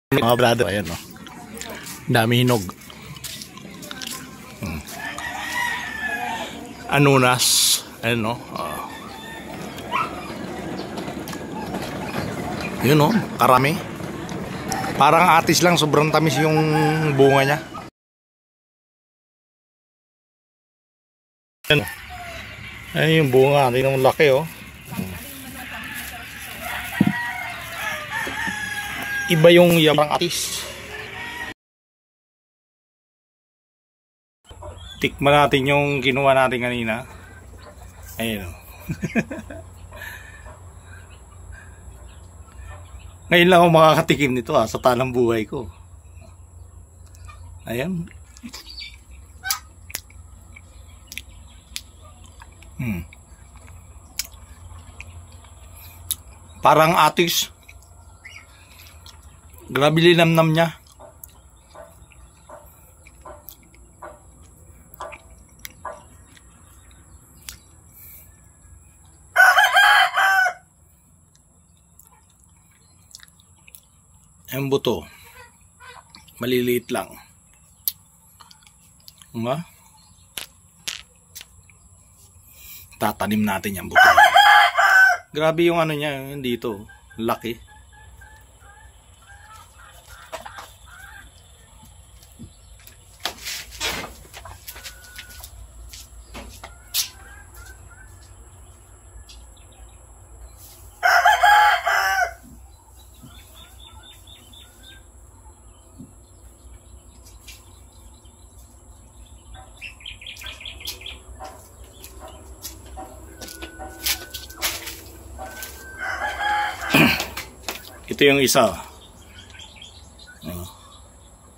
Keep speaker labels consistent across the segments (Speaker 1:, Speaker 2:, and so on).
Speaker 1: Mga brother, ayan o. Dami hinog. Anunas. Ayan o. Yun o, karami. Parang atis lang, sobrang tamis yung bunga niya. Ayan o. Ayan yung bunga, tingnan mo laki o. Iba yung yabang atis. Tikman natin yung kinuha natin kanina. Ayun. Ngayon lang ako makakatikim nito sa talang buhay ko. Ayan. Parang atis. Grabe linamnam niya. Ang buto. Maliliit lang. Tatanim natin yung buto. Grabe yung ano niya, dito. Laki. Ito yung isa.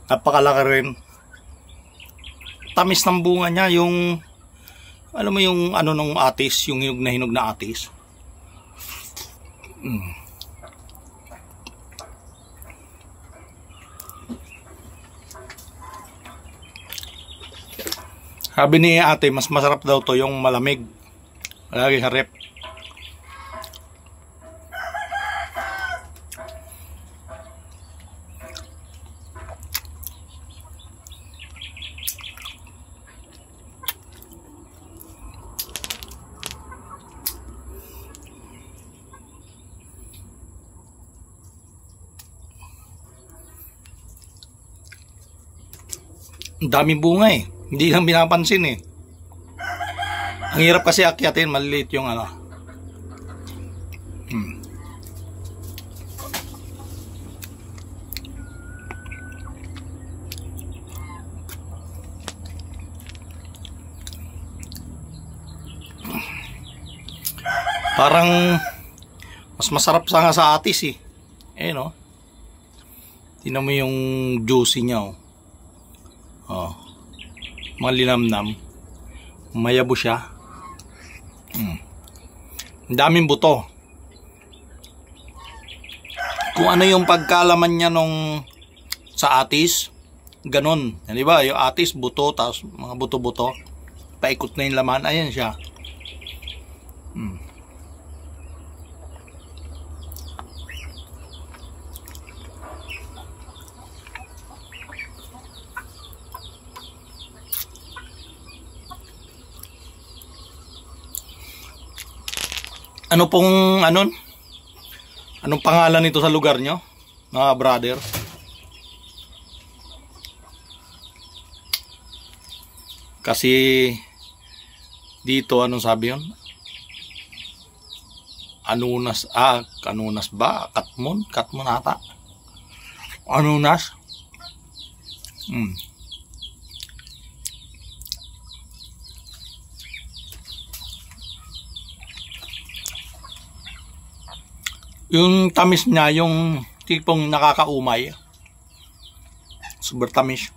Speaker 1: Napakalaki rin. Tamis ng bunga niya, yung alam mo yung ano nung atis, yung hinog na atis. Sabi ni ate, mas masarap daw to yung malamig. Lagi harip. Ang daming bunga eh. Hindi lang binapansin eh. Ang hirap kasi akyatin, maliliit yung ano. Parang mas masarap sa nga sa atis eh. Eh no. Tingnan mo yung juicy niya oh. Malinamnam, mayabo siya. Ang daming buto. Kung ano yung pagkalaman niya nung sa atis, ganun. Di ba? Yung atis, buto, tapos mga buto-buto, paikot na yung laman. Ayan siya. Ano pong anong pangalan nito sa lugar nyo, mga brother? Kasi dito anong sabi yun? Anunas ba? Katmon ata. Anunas. Yung tamis niya, yung tipong nakakaumay. Super tamis.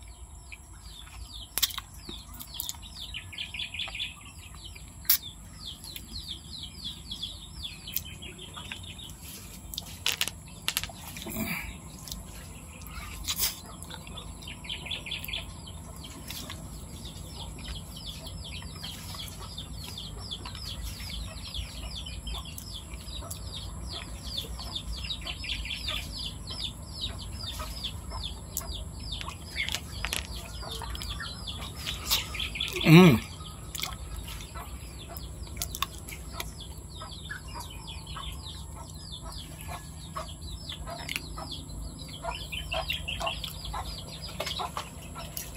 Speaker 1: Mm.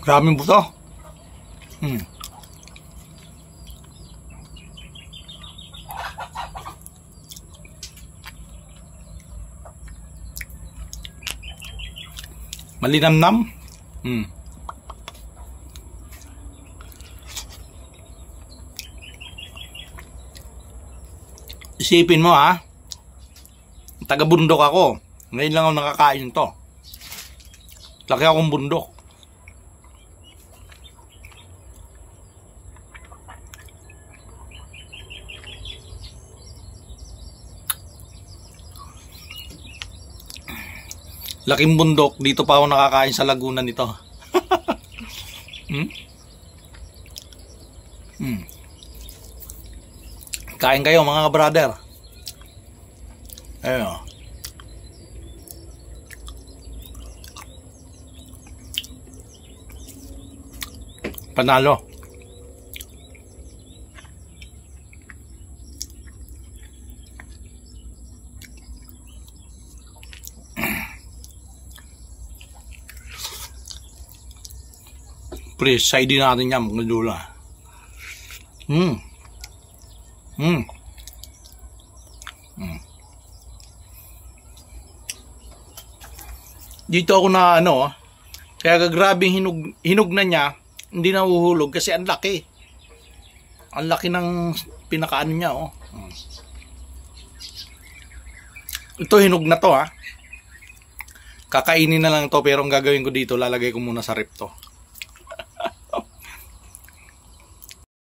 Speaker 1: Grabe buto. Mm. Malinamnam. Mm. Isipin mo ha, taga-bundok ako. Ngayon lang ako nakakain to. Laki akong bundok. Laking bundok, dito pa ako nakakain sa Laguna nito. Hmm? Hmm. Kain kayo mga brother. Ayun. Panalo. Please, side din natin yan, mga dula. Dito ako na ano, kaya grabe hinog na niya, hindi na uhuhulog kasi ang laki. Ang laki ng pinakaano niya, oh. Ito hinog na to, ha. Kakainin na lang to, pero ang gagawin ko dito, lalagay ko muna sa rep to.